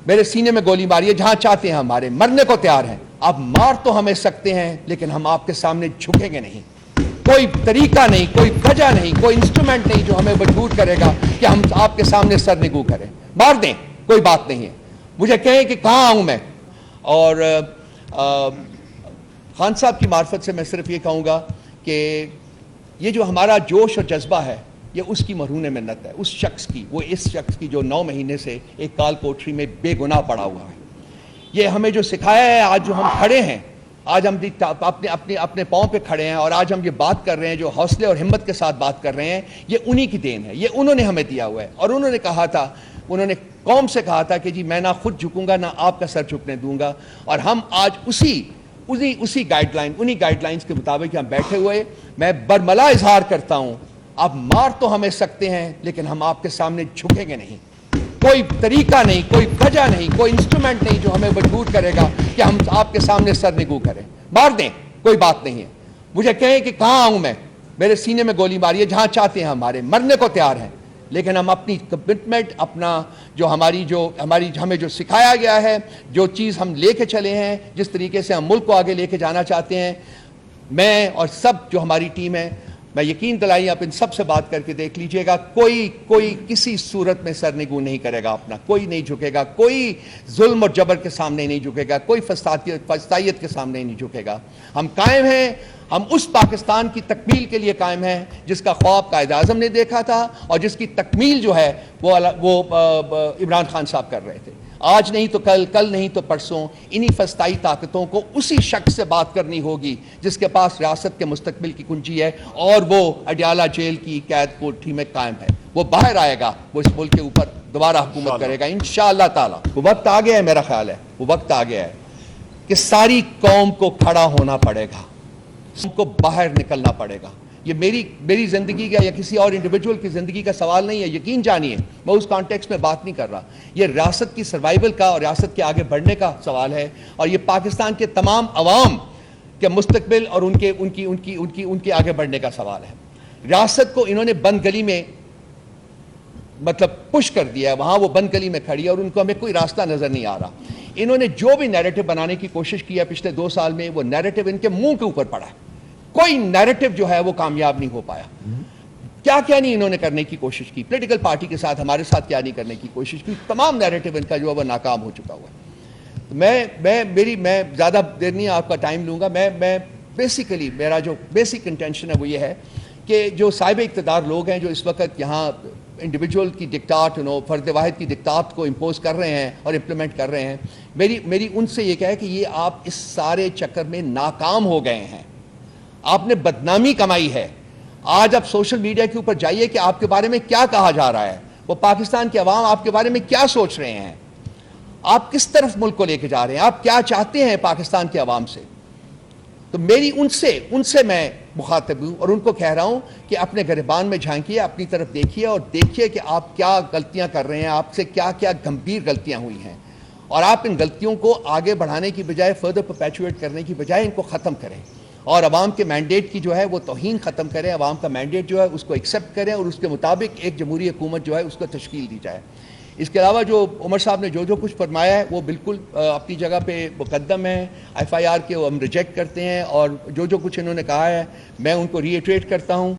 میرے سینے میں گولی ماری ہے، جہاں چاہتے ہیں ہمارے، مرنے کو تیار ہیں۔ آپ مار تو ہمیں سکتے ہیں لیکن ہم آپ کے سامنے جھکیں گے نہیں۔ کوئی طریقہ نہیں، کوئی وجہ نہیں، کوئی انسٹرومنٹ نہیں جو ہمیں مجبور کرے گا کہ ہم آپ کے سامنے سر نگو کریں۔ مار دیں، کوئی بات نہیں ہے۔ مجھے کہیں کہ کہاں آؤں میں، اور خان صاحب کی معرفت سے میں صرف یہ کہوں گا کہ یہ جو ہمارا جوش اور جذبہ ہے، یہ اس کی مرہون منت ہے، اس شخص کی، وہ اس شخص کی جو 9 مہینے سے ایک کال کوٹری میں بے گناہ پڑا ہوا ہے۔ یہ ہمیں جو سکھایا ہے، آج جو ہم کھڑے ہیں، آج ہم اپنے پاؤں پہ کھڑے ہیں اور آج ہم یہ بات کر رہے ہیں، جو حوصلے اور ہمت کے ساتھ بات کر رہے ہیں، یہ انہی کی دین ہے، یہ انہوں نے ہمیں دیا ہوا ہے۔ اور انہوں نے کہا تھا، انہوں نے قوم سے کہا تھا کہ جی میں نہ خود جھکوں گا، نہ آپ کا سر جھکنے دوں گا۔ اور ہم آج اسی گائیڈ لائنز کے مطابق ہم بیٹھے ہوئے۔ میں برملا اظہار کرتا ہوں، آپ مار تو ہمیں سکتے ہیں لیکن ہم آپ کے سامنے جھکیں گے نہیں۔ کوئی طریقہ نہیں، کوئی وجہ نہیں، کوئی انسٹرومنٹ نہیں جو ہمیں مجبور کرے گا کہ ہم آپ کے سامنے سر نگو کریں۔ مار دیں، کوئی بات نہیں ہے۔ مجھے کہیں کہ کہاں آؤں میں، میرے سینے میں گولی ماری ہے، جہاں چاہتے ہیں ہمارے، مرنے کو تیار ہیں۔ لیکن ہم اپنی کمٹمنٹ، اپنا ہمیں جو سکھایا گیا ہے، جو چیز ہم لے کے چلے ہیں، جس طریقے سے ہم ملک کو آگے لے کے جانا چاہتے ہیں، میں اور سب جو ہماری ٹیم ہے، میں یقین دلائی، آپ ان سب سے بات کر کے دیکھ لیجئے گا، کوئی کسی صورت میں سر نگو نہیں کرے گا اپنا، کوئی نہیں جھکے گا، کوئی ظلم اور جبر کے سامنے نہیں جھکے گا، کوئی فسطائیت کے سامنے نہیں جھکے گا۔ ہم قائم ہیں، ہم اس پاکستان کی تکمیل کے لیے قائم ہیں جس کا خواب قائد اعظم نے دیکھا تھا، اور جس کی تکمیل جو ہے وہ عمران خان صاحب کر رہے تھے۔ آج نہیں تو کل نہیں تو پرسوں انہی فسطائی طاقتوں کو اسی شخص سے بات کرنی ہوگی جس کے پاس ریاست کے مستقبل کی کنجی ہے، اور وہ اڈیالہ جیل کی قید کوٹھی میں قائم ہے۔ وہ باہر آئے گا، وہ اس ملک کے اوپر دوبارہ حکومت کرے گا انشاءاللہ تعالی۔ وہ وقت آ گیا ہے، میرا خیال ہے وہ وقت آ گیا ہے کہ ساری قوم کو کھڑا ہونا پڑے گا، ہم کو باہر نکلنا پڑے گا۔ یہ میری زندگی کا یا کسی اور انڈیویجول کی زندگی کا سوال نہیں ہے، یقین جانیے میں اس کانٹیکس میں بات نہیں کر رہا۔ یہ ریاست کی سروائیول کا اور ریاست کے آگے بڑھنے کا سوال ہے، اور یہ پاکستان کے تمام عوام کے مستقبل اور ان کے آگے بڑھنے کا سوال ہے۔ ریاست کو انہوں نے بند گلی میں پش کر دیا ہے، وہاں وہ بند گلی میں کھڑی ہے اور ان کو ہمیں کوئی راستہ نظر نہیں آ رہا۔ انہوں نے جو بھی نیریٹو بنانے کی کوشش کی ہے پچھلے 2 سال میں، وہ نیریٹو ان کے منہ کے اوپر پڑا ہے۔ کوئی نیریٹو جو ہے وہ کامیاب نہیں ہو پایا۔ کیا نہیں انہوں نے کرنے کی کوشش کی، پولیٹیکل پارٹی کے ساتھ، ہمارے ساتھ کیا نہیں کرنے کی کوشش کی، تمام نیریٹو ان کا جو ہے وہ ناکام ہو چکا ہوا ہے۔ میں زیادہ دیر نہیں آپ کا ٹائم لوں گا۔ میں بیسیکلی میرا جو بیسک انٹینشن ہے وہ یہ ہے کہ جو صاحب اقتدار لوگ ہیں، جو اس وقت یہاں انڈیویجول کی ڈکٹاٹ، فرد واحد کی ڈکٹاٹ کو امپوز کر رہے ہیں اور امپلیمنٹ کر رہے ہیں، میری ان سے یہ کہا ہے کہ یہ آپ اس سارے چکر میں ناکام ہو گئے ہیں، آپ نے بدنامی کمائی ہے۔ آج آپ سوشل میڈیا کے اوپر جائیے کہ آپ کے بارے میں کیا کہا جا رہا ہے، وہ پاکستان کے عوام آپ کے بارے میں کیا سوچ رہے ہیں، آپ کس طرف ملک کو لے کے جا رہے ہیں، آپ کیا چاہتے ہیں پاکستان کے عوام سے۔ تو میری ان سے میں مخاطب ہوں اور ان کو کہہ رہا ہوں کہ اپنے گریبان میں جھانکیے، اپنی طرف دیکھیے اور دیکھیے کہ آپ کیا غلطیاں کر رہے ہیں، آپ سے کیا گمبھیر غلطیاں ہوئی ہیں، اور آپ ان غلطیوں کو آگے بڑھانے کی بجائے، فردر پرپیچویٹ کرنے کی بجائے ان کو ختم کریں، اور عوام کے مینڈیٹ کی جو ہے وہ توہین ختم کریں، عوام کا مینڈیٹ جو ہے اس کو ایکسیپٹ کریں، اور اس کے مطابق ایک جمہوری حکومت جو ہے اس کو تشکیل دی جائے۔ اس کے علاوہ جو عمر صاحب نے جو کچھ فرمایا ہے وہ بالکل اپنی جگہ پہ مقدم ہے، FIR کے وہ ہم ریجیکٹ کرتے ہیں، اور جو کچھ انہوں نے کہا ہے میں ان کو ری ایٹریٹ کرتا ہوں۔